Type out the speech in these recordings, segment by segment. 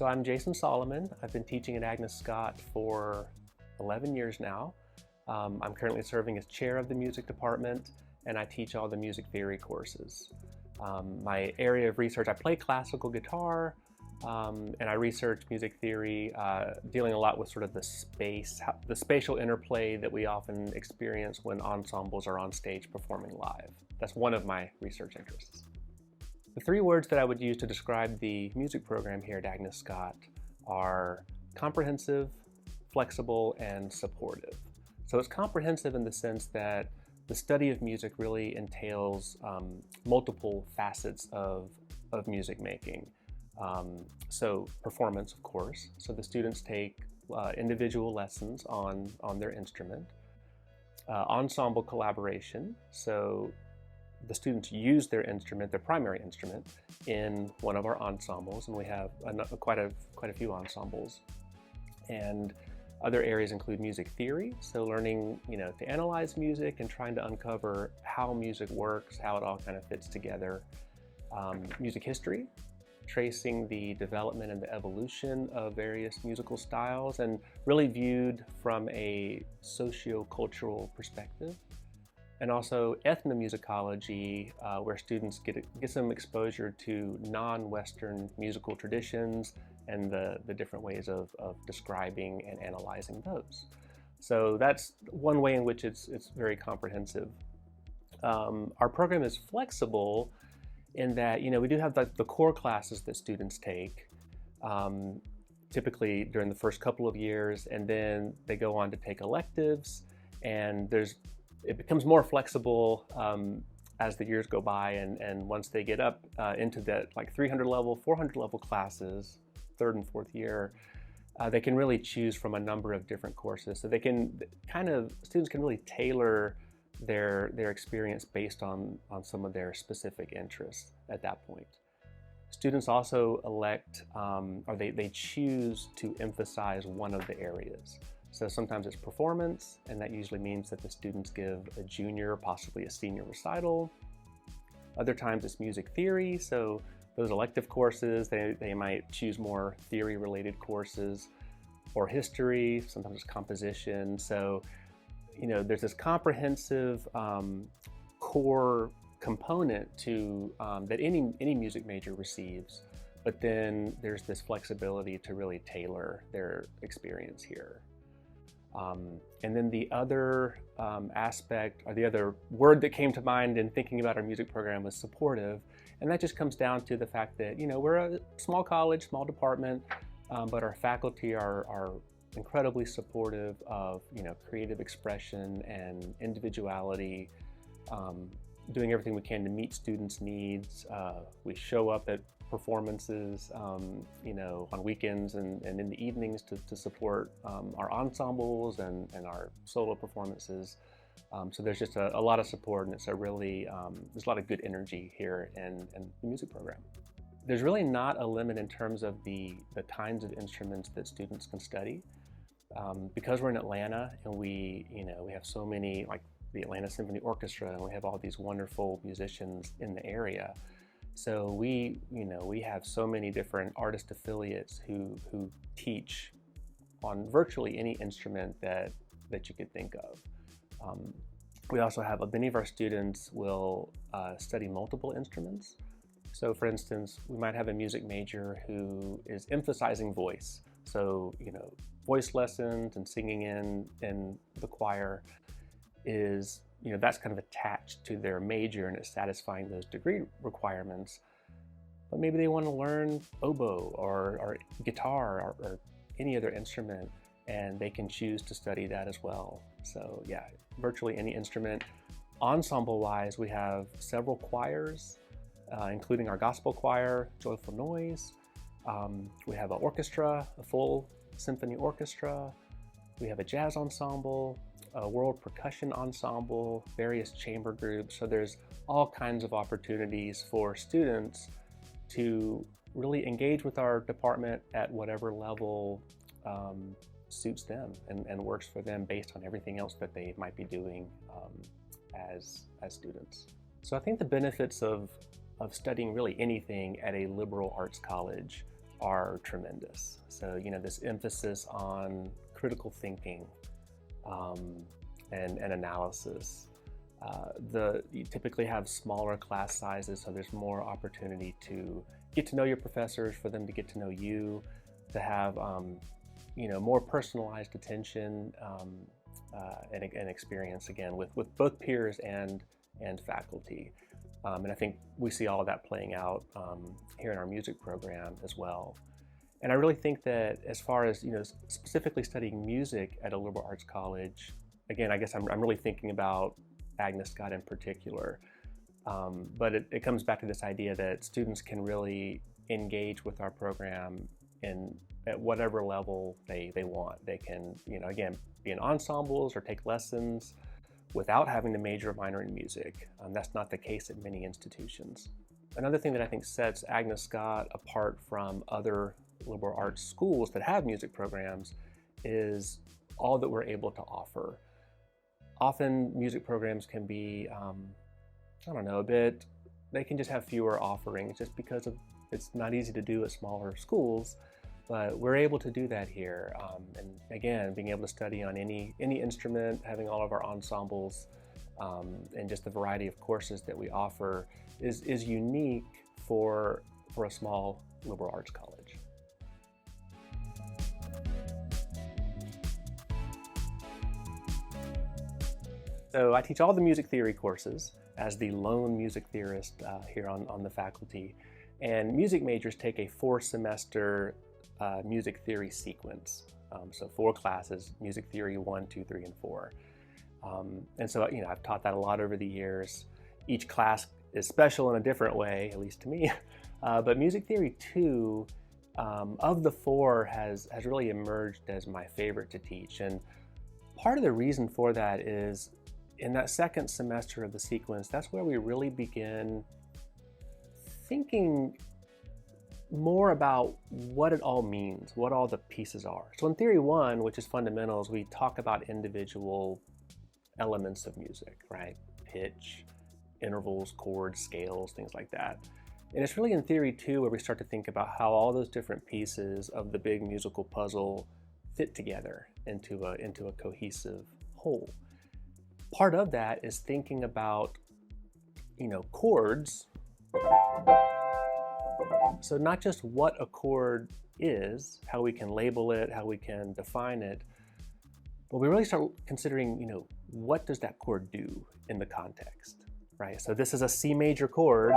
So I'm Jason Solomon. I've been teaching at Agnes Scott for 11 years now. I'm currently serving as chair of the music department, and I teach all the music theory courses. My area of research, I play classical guitar, and I research music theory, dealing a lot with sort of the spatial interplay that we often experience when ensembles are on stage performing live. That's one of my research interests. The three words that I would use to describe the music program here at Agnes Scott are comprehensive, flexible, and supportive. So it's comprehensive in the sense that the study of music really entails multiple facets of music making. So performance, of course. So the students take individual lessons on their instrument. Ensemble collaboration. So the students use their instrument, their primary instrument, in one of our ensembles, and we have quite a few ensembles. And other areas include music theory, so learning, to analyze music and trying to uncover how music works, how it all kind of fits together. Music history, tracing the development and the evolution of various musical styles, and really viewed from a socio-cultural perspective. And also ethnomusicology, where students get some exposure to non-Western musical traditions and the different ways of describing and analyzing those. So that's one way in which it's very comprehensive. Our program is flexible in that, we do have the core classes that students take, typically during the first couple of years, and then they go on to take electives, and it becomes more flexible as the years go by, and once they get up into that 300 level, 400 level classes, third and fourth year, they can really choose from a number of different courses. So they can students can really tailor their experience based on some of their specific interests at that point. Students also elect, or they choose to emphasize one of the areas. So sometimes it's performance, and that usually means that the students give a junior, possibly a senior recital. Other times it's music theory, so those elective courses, they might choose more theory-related courses, or history, sometimes it's composition. So, there's this comprehensive core component to that any music major receives, but then there's this flexibility to really tailor their experience here. And then the other aspect, or the other word that came to mind in thinking about our music program, was supportive. And that just comes down to the fact that, we're a small college, small department, but our faculty are incredibly supportive of, creative expression and individuality, doing everything we can to meet students' needs. We show up at performances, on weekends and in the evenings to support our ensembles and our solo performances. So there's just a lot of support, and it's there's a lot of good energy here in the music program. There's really not a limit in terms of the kinds of instruments that students can study. Because we're in Atlanta, and we have so many, like the Atlanta Symphony Orchestra, and we have all these wonderful musicians in the area. So we have so many different artist affiliates who teach on virtually any instrument that you could think of. We also have many of our students will study multiple instruments. So for instance, we might have a music major who is emphasizing voice. So, voice lessons and singing in the choir is, that's kind of attached to their major, and it's satisfying those degree requirements. But maybe they want to learn oboe or guitar or any other instrument, and they can choose to study that as well. So yeah, virtually any instrument. Ensemble-wise, we have several choirs, including our gospel choir, Joyful Noise. We have an orchestra, a full symphony orchestra. We have a jazz ensemble, a world percussion ensemble, various chamber groups. So there's all kinds of opportunities for students to really engage with our department at whatever level suits them and works for them based on everything else that they might be doing as students. So I think the benefits of studying really anything at a liberal arts college are tremendous. So, this emphasis on critical thinking and analysis. You typically have smaller class sizes, so there's more opportunity to get to know your professors, for them to get to know you, to have more personalized attention and experience, again, with both peers and faculty. And I think we see all of that playing out here in our music program as well. And I really think that as far as, specifically studying music at a liberal arts college, again, I guess I'm really thinking about Agnes Scott in particular. But it comes back to this idea that students can really engage with our program at whatever level they want. They can, again, be in ensembles or take lessons without having to major or minor in music. That's not the case at many institutions. Another thing that I think sets Agnes Scott apart from other liberal arts schools that have music programs is all that we're able to offer. Often music programs can be, they can just have fewer offerings just because it's not easy to do at smaller schools, but we're able to do that here. And again, being able to study on any instrument, having all of our ensembles, and just the variety of courses that we offer is unique for a small liberal arts college. So I teach all the music theory courses as the lone music theorist here on the faculty. And music majors take a 4-semester music theory sequence. So 4 classes, music theory 1, 2, 3, and 4. And so, I've taught that a lot over the years. Each class is special in a different way, at least to me. But music theory 2, of the 4, has really emerged as my favorite to teach. And part of the reason for that is in that second semester of the sequence, that's where we really begin thinking more about what it all means, what all the pieces are. So in Theory 1, which is fundamentals, we talk about individual elements of music, right? Pitch, intervals, chords, scales, things like that. And it's really in Theory 2 where we start to think about how all those different pieces of the big musical puzzle fit together into a cohesive whole. Part of that is thinking about, chords. So not just what a chord is, how we can label it, how we can define it, but we really start considering, what does that chord do in the context, right? So this is a C major chord.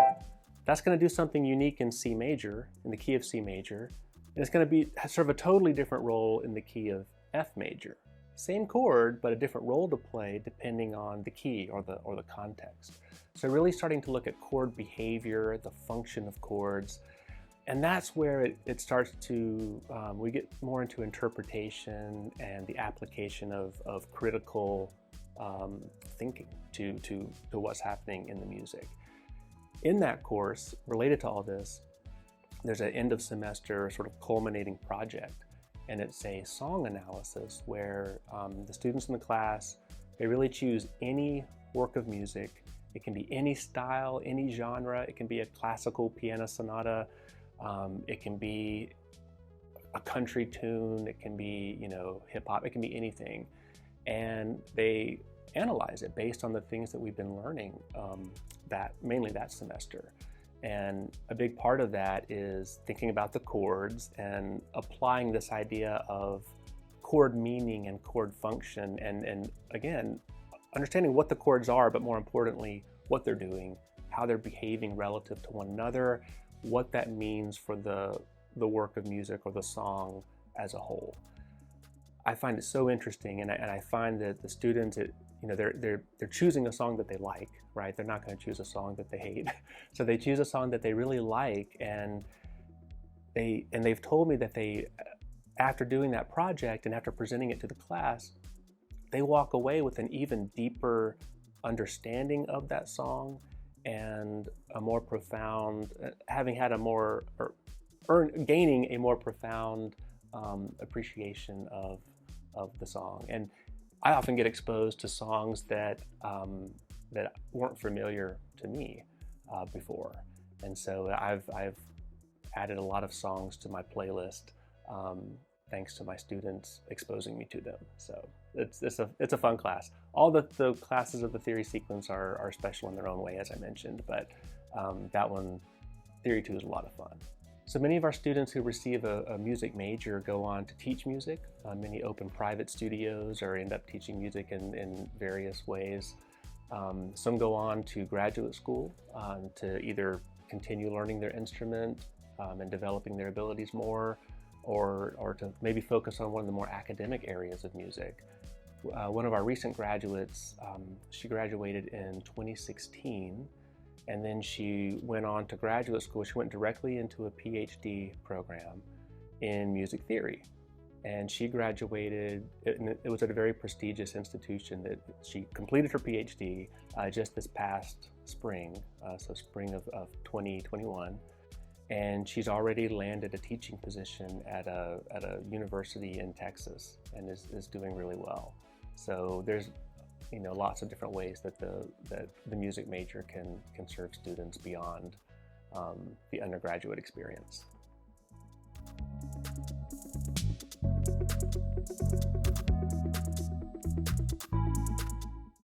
That's going to do something unique in C major, in the key of C major, and it's going to be sort of a totally different role in the key of F major. Same chord, but a different role to play depending on the key or the context. So really starting to look at chord behavior, the function of chords, and that's where it starts to, we get more into interpretation and the application of critical thinking to what's happening in the music. In that course, related to all this, there's an end of semester sort of culminating project. And it's a song analysis where the students in the class, they really choose any work of music. It can be any style, any genre. It can be a classical piano sonata. It can be a country tune. It can be, hip hop. It can be anything. And they analyze it based on the things that we've been learning mainly that semester. And a big part of that is thinking about the chords and applying this idea of chord meaning and chord function, and again, understanding what the chords are, but more importantly, what they're doing, how they're behaving relative to one another, what that means for the work of music or the song as a whole. I find it so interesting, and I find that the students, they're choosing a song that they like, right? They're not going to choose a song that they hate. So they choose a song that they really like, and they've told me that after doing that project and after presenting it to the class, they walk away with an even deeper understanding of that song and a more profound, gaining a more profound appreciation of the song. And I often get exposed to songs that weren't familiar to me before, and so I've added a lot of songs to my playlist, thanks to my students exposing me to them. So it's a fun class. All the classes of the theory sequence are special in their own way, as I mentioned, but that one, Theory 2, is a lot of fun. So many of our students who receive a music major go on to teach music. Many open private studios or end up teaching music in various ways. Some go on to graduate school to either continue learning their instrument and developing their abilities more, or to maybe focus on one of the more academic areas of music. One of our recent graduates, she graduated in 2016, and then she went on to graduate school. She went directly into a PhD program in music theory. And she graduated, it was at a very prestigious institution that she completed her PhD just this past spring, so spring of 2021. And she's already landed a teaching position at a university in Texas and is doing really well. So there's lots of different ways that the music major can serve students beyond the undergraduate experience.